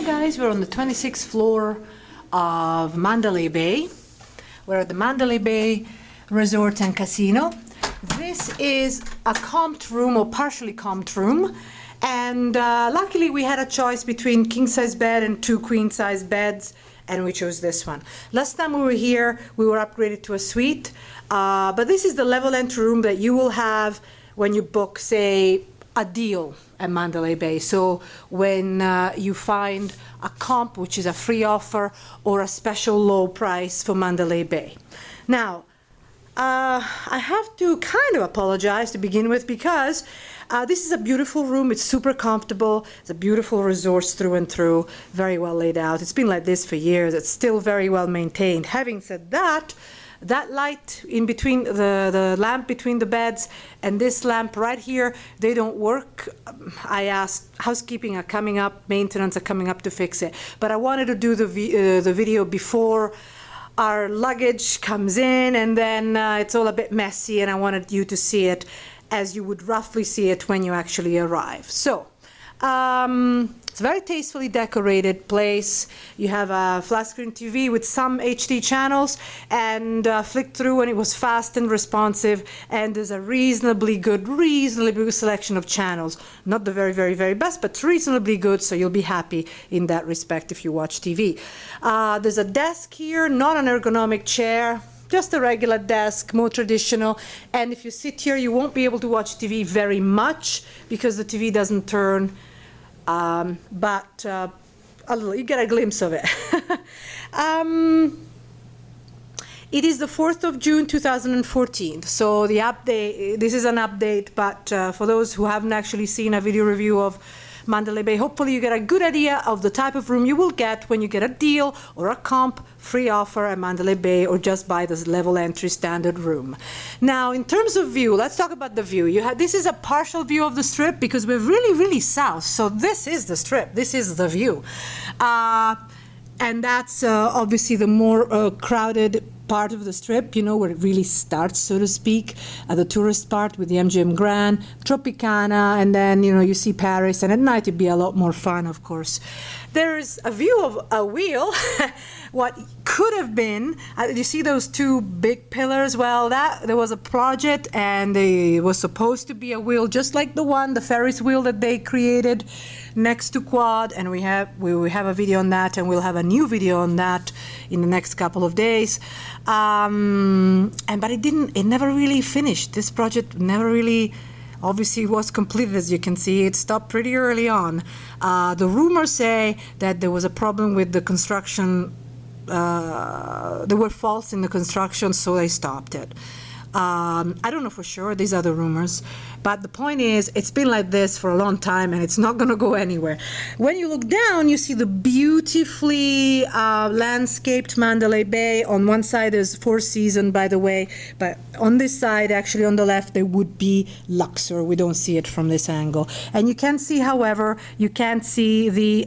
guys, we're on the 26th floor of Mandalay Bay. We're at the Mandalay Bay Resort and Casino. This is a comped room or partially comped room, and luckily we had a choice between king-size bed and 2 queen-size beds, and we chose this one. Last time we were here, we were upgraded to a suite, but this is the level entry room that you will have when you book, say, a deal at Mandalay Bay. So when you find a comp, which is a free offer or a special low price for Mandalay Bay. Now, I have to kind of apologize to begin with because this is a beautiful room. It's super comfortable. It's a beautiful resort through and through, very well laid out. It's been like this for years. It's still very well maintained. Having said that, that light in between, the lamp between the beds and this lamp right here, they don't work. I asked, housekeeping are coming up, maintenance are coming up to fix it. But I wanted to do the video before our luggage comes in, and then it's all a bit messy, and I wanted you to see it as you would roughly see it when you actually arrive. So, it's a very tastefully decorated place. You have a flat screen TV with some HD channels, and flicked through, and it was fast and responsive, and there's a reasonably good selection of channels. Not the very, very, very best, but reasonably good, so you'll be happy in that respect if you watch TV. There's a desk here, not an ergonomic chair, just a regular desk, more traditional, and if you sit here, you won't be able to watch TV very much because the TV doesn't turn. But a little, you get a glimpse of it. It is the 4th of June 2014, so the update, this is an update, but for those who haven't actually seen a video review of Mandalay Bay, hopefully you get a good idea of the type of room you will get when you get a deal or a comp free offer at Mandalay Bay, or just buy this level entry standard room. Now, in terms of view, let's talk about the view. This is a partial view of the strip because we're really, really south. So this is the strip. This is the view. And that's obviously the more crowded part of the strip, you know, where it really starts, so to speak, the tourist part with the MGM Grand, Tropicana, and then, you know, you see Paris, and at night it'd be a lot more fun, of course. There's a view of a wheel, what could have been, you see those 2 big pillars? Well, there was a project, and it was supposed to be a wheel just like the Ferris wheel that they created next to Quad, and we will have a video on that, and we'll have a new video on that in the next couple of days. But it never really finished. This project never really obviously was completed. As you can see, it stopped pretty early on. The rumors say that there was a problem with the construction. There were faults in the construction, so they stopped it. I don't know for sure, these are the rumors, but the point is, it's been like this for a long time, and it's not going to go anywhere. When you look down, you see the beautifully landscaped Mandalay Bay. On one side there's Four Seasons, by the way, but on this side, actually on the left, there would be Luxor. We don't see it from this angle. And you can see, however, you can't see the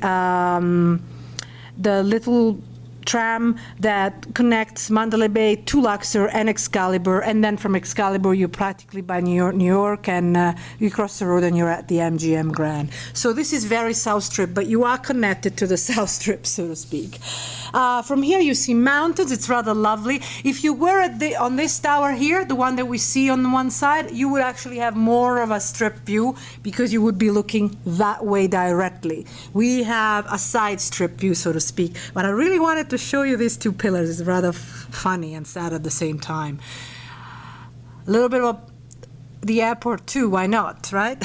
little tram that connects Mandalay Bay to Luxor and Excalibur, and then from Excalibur you're practically by New York, and you cross the road and you're at the MGM Grand. So this is very South Strip, but you are connected to the South Strip, so to speak. From here you see mountains. It's rather lovely. If you were on this tower here, the one that we see on the one side, you would actually have more of a strip view because you would be looking that way directly. We have a side strip view, so to speak, but I really wanted to show you these 2 pillars. It's rather funny and sad at the same time. A little bit of the airport too, why not, right?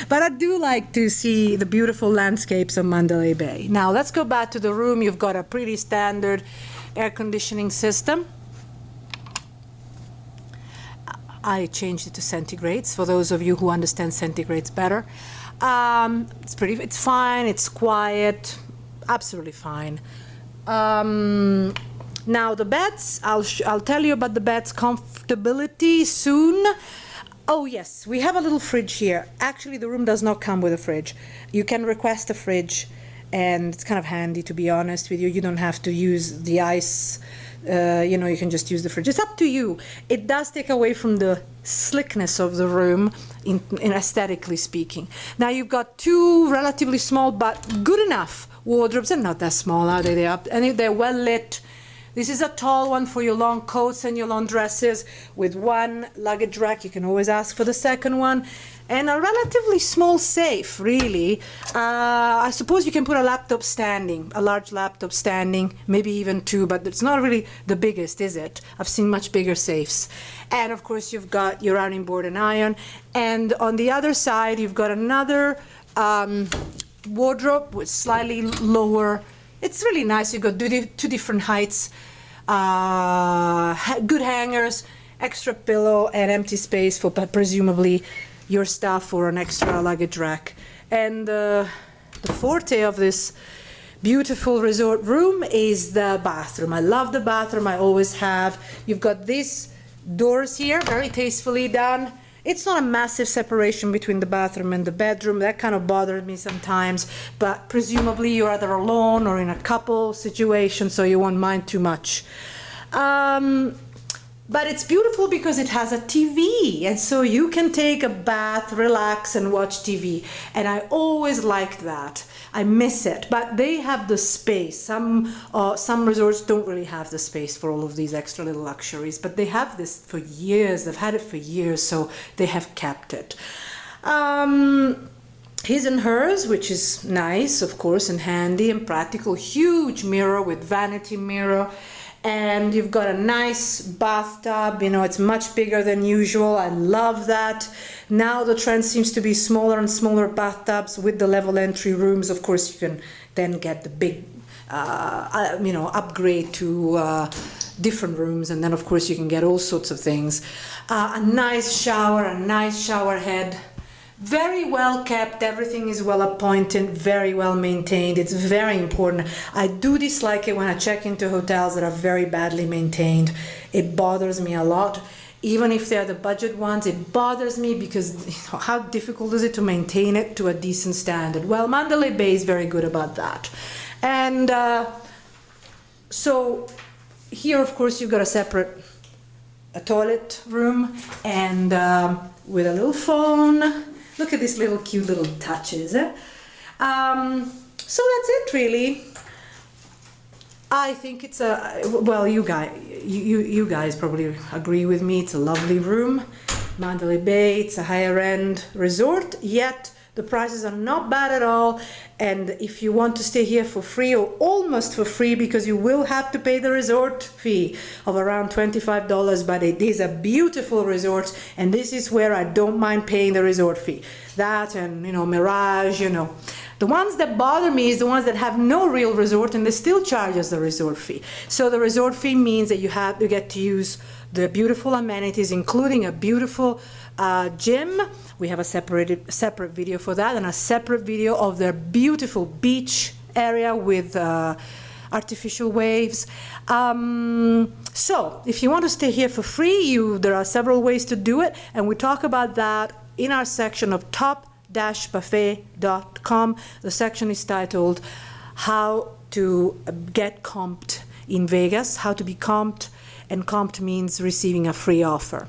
But I do like to see the beautiful landscapes of Mandalay Bay. Now let's go back to the room. You've got a pretty standard air conditioning system. I changed it to centigrades for those of you who understand centigrades better. It's fine, it's quiet, absolutely fine. Now the beds, I'll tell you about the beds' comfortability soon. Oh yes, we have a little fridge here. Actually, the room does not come with a fridge. You can request a fridge, and it's kind of handy, to be honest with you. You don't have to use the ice you can just use the fridge. It's up to you. It does take away from the slickness of the room in aesthetically speaking. Now you've got two relatively small but good enough wardrobes. They're not that small, are they? They're well lit. This is a tall one for your long coats and your long dresses with one luggage rack. You can always ask for the second one. And a relatively small safe, really. I suppose you can put a laptop standing, a large laptop standing, maybe even two, but it's not really the biggest, is it? I've seen much bigger safes. And of course, you've got your ironing board and iron. And on the other side, you've got another wardrobe with slightly lower. It's really nice. You've got two different heights, good hangers, extra pillow, and empty space for presumably your stuff or an extra luggage rack. And the forte of this beautiful resort room is the bathroom. I love the bathroom, I always have. You've got these doors here, very tastefully done. It's not a massive separation between the bathroom and the bedroom. That kind of bothered me sometimes, but presumably you're either alone or in a couple situation, so you won't mind too much. But it's beautiful because it has a TV, and so you can take a bath, relax, and watch TV. And I always liked that. I miss it, but they have the space. Some resorts don't really have the space for all of these extra little luxuries, but they have this for years. They've had it for years, so they have kept it. His and hers, which is nice, of course, and handy and practical. Huge mirror with vanity mirror. And you've got a nice bathtub, it's much bigger than usual. I love that. Now the trend seems to be smaller and smaller bathtubs with the level entry rooms. Of course, you can then get the big, upgrade to different rooms. And then, of course, you can get all sorts of things. A nice shower, a nice shower head. Very well kept, everything is well appointed, very well maintained. It's very important. I do dislike it when I check into hotels that are very badly maintained. It bothers me a lot. Even if they're the budget ones, it bothers me because how difficult is it to maintain it to a decent standard? Well, Mandalay Bay is very good about that. And so here, of course, you've got a toilet room and with a little phone. Look at these little cute little touches. So that's it, really. I think it's you guys probably agree with me. It's a lovely room. Mandalay Bay, it's a higher end resort, yet the prices are not bad at all. And if you want to stay here for free or almost for free, because you will have to pay the resort fee of around $25, but it is a beautiful resort, and this is where I don't mind paying the resort fee. That and, Mirage, The ones that bother me is the ones that have no real resort and they still charge us the resort fee. So the resort fee means that you get to use the beautiful amenities, including a beautiful gym. We have a separate video for that, and a separate video of their beautiful beach area with artificial waves. So if you want to stay here for free, there are several ways to do it, and we talk about that in our section of top-buffet.com. The section is titled How to Get Comped in Vegas, how to be comped, and comped means receiving a free offer.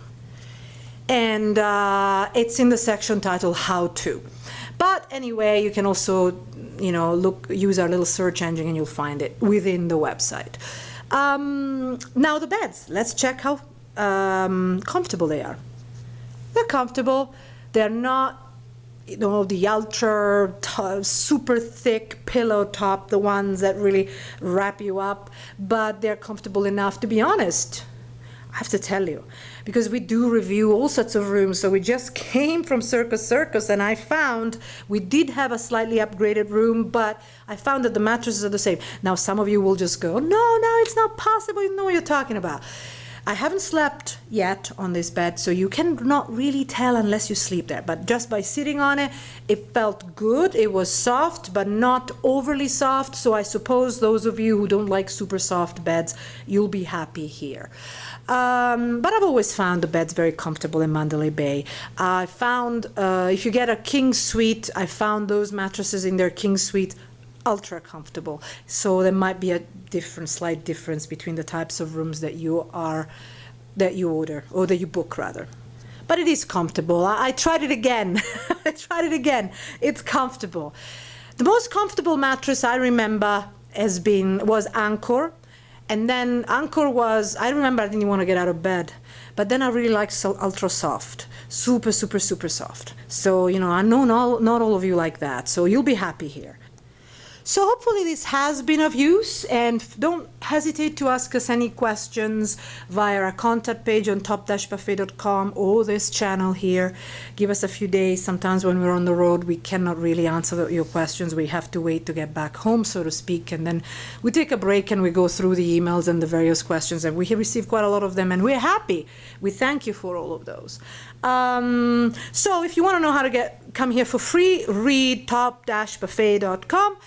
And it's in the section titled How To. But anyway, you can also, use our little search engine and you'll find it within the website. Now the beds. Let's check how comfortable they are. They're comfortable. They're not, the ultra super thick pillow top, the ones that really wrap you up, but they're comfortable enough, to be honest. I have to tell you, because we do review all sorts of rooms. So we just came from Circus, and I found we did have a slightly upgraded room, but I found that the mattresses are the same. Now, some of you will just go, no, it's not possible. You know what you're talking about. I haven't slept yet on this bed, so you cannot really tell unless you sleep there. But just by sitting on it, it felt good. It was soft, but not overly soft. So I suppose those of you who don't like super soft beds, you'll be happy here. But I've always found the beds very comfortable in Mandalay Bay. I found, if you get a king suite, I found those mattresses in their king suite ultra comfortable. So there might be a slight difference between the types of rooms that you order, or that you book rather. But it is comfortable. I tried it again. I tried it again. It's comfortable. The most comfortable mattress I remember was Anchor. And then Anchor was, I remember I didn't want to get out of bed. But then I really like ultra soft. Super, super, super soft. So, I know not all of you like that. So you'll be happy here. So hopefully this has been of use, and don't hesitate to ask us any questions via our contact page on top-buffet.com or this channel here. Give us a few days. Sometimes when we're on the road, we cannot really answer your questions. We have to wait to get back home, so to speak, and then we take a break and we go through the emails and the various questions, and we have received quite a lot of them, and we're happy. We thank you for all of those. So if you want to know how to come here for free, read top-buffet.com.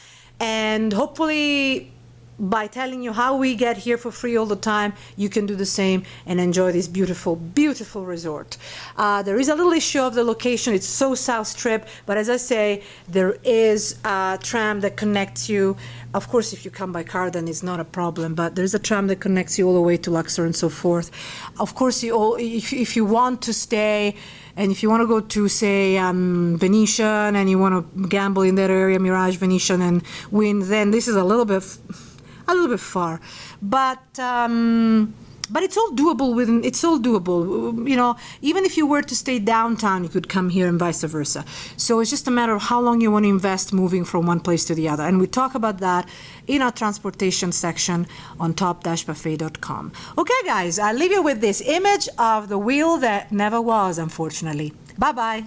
And hopefully, by telling you how we get here for free all the time, you can do the same and enjoy this beautiful, beautiful resort. There is a little issue of the location. It's so South Strip, but as I say, there is a tram that connects you. Of course, if you come by car, then it's not a problem, but there's a tram that connects you all the way to Luxor and so forth. Of course, if you want to stay, and if you want to go to, say, Venetian, and you want to gamble in that area, Mirage, Venetian, and win, then this is a little bit far. But it's all doable. It's all doable. Even if you were to stay downtown, you could come here and vice versa. So it's just a matter of how long you want to invest moving from one place to the other. And we talk about that in our transportation section on top-buffet.com. Okay, guys, I'll leave you with this image of the wheel that never was, unfortunately. Bye-bye.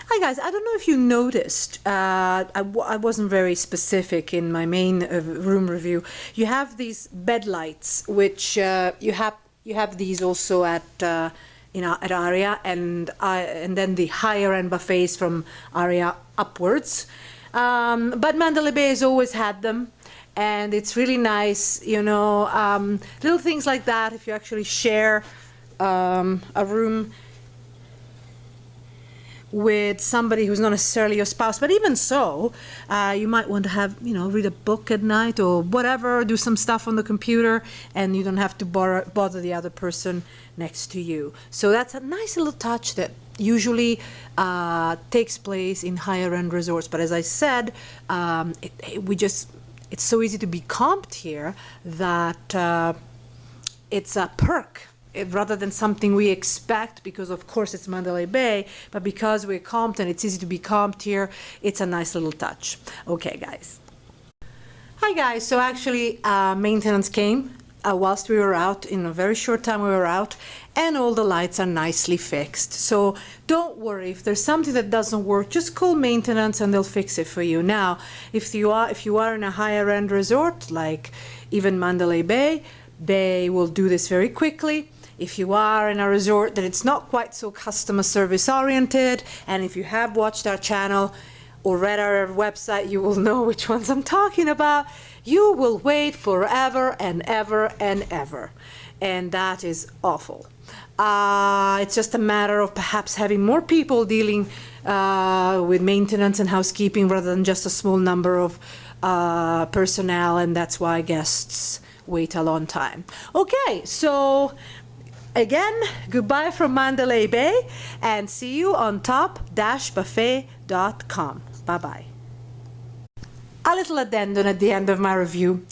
Hi guys, I don't know if you noticed, I wasn't very specific in my main room review. You have these bed lights, which you have these also at Aria, and then the higher end buffets from Aria upwards. But Mandalay Bay has always had them, and it's really nice, little things like that. If you actually share a room with somebody who's not necessarily your spouse, but even so, you might want to have, read a book at night or whatever, do some stuff on the computer, and you don't have to bother the other person next to you. So that's a nice little touch that usually takes place in higher end resorts. But as I said, it's so easy to be comped here that it's a perk. Rather than something we expect, because of course it's Mandalay Bay, but because we're comped and it's easy to be comped here, it's a nice little touch. Okay, guys. Hi guys, so actually maintenance came whilst we were out. In a very short time we were out, and all the lights are nicely fixed. So don't worry, if there's something that doesn't work, just call maintenance and they'll fix it for you. Now, if you are in a higher end resort, like even Mandalay Bay, they will do this very quickly. If you are in a resort that it's not quite so customer service oriented, and if you have watched our channel or read our website, you will know which ones I'm talking about. You will wait forever and ever and ever, and that is awful. It's just a matter of perhaps having more people dealing with maintenance and housekeeping rather than just a small number of personnel, and that's why guests wait a long time. Okay, so again, goodbye from Mandalay Bay, and see you on top-buffet.com. Bye-bye. A little addendum at the end of my review.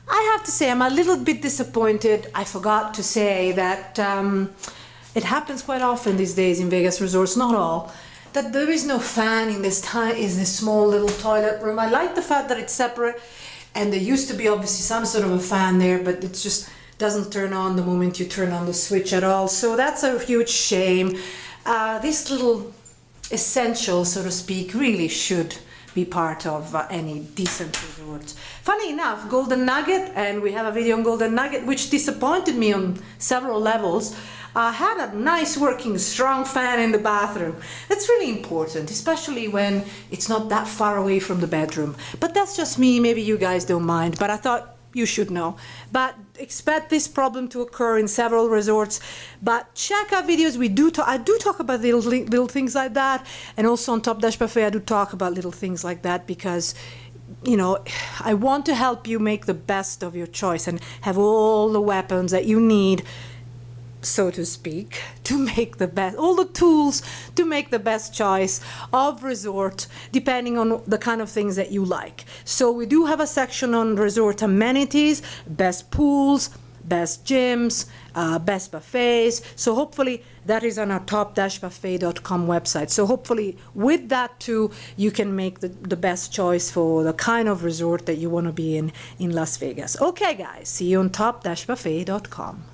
I have to say I'm a little bit disappointed. I forgot to say that it happens quite often these days in Vegas resorts, not all, that there is no fan in this small little toilet room. I like the fact that it's separate, and there used to be obviously some sort of a fan there, but it's just doesn't turn on the moment you turn on the switch at all. So that's a huge shame. This little essential, so to speak, really should be part of any decent resort. Funny enough, Golden Nugget, and we have a video on Golden Nugget, which disappointed me on several levels, had a nice working strong fan in the bathroom. That's really important, especially when it's not that far away from the bedroom. But that's just me, maybe you guys don't mind, but I thought you should know. But expect this problem to occur in several resorts. But check our videos. I do talk about little things like that, and also on Top-Buffet I do talk about little things like that, because you know, I want to help you make the best of your choice and have all the weapons that you need, so to speak, to make the best, all the tools to make the best choice of resort, depending on the kind of things that you like. So we do have a section on resort amenities, best pools, best gyms, best buffets. So hopefully that is on our top-buffet.com website. So hopefully with that too, you can make the best choice for the kind of resort that you want to be in Las Vegas. Okay, guys, see you on top-buffet.com.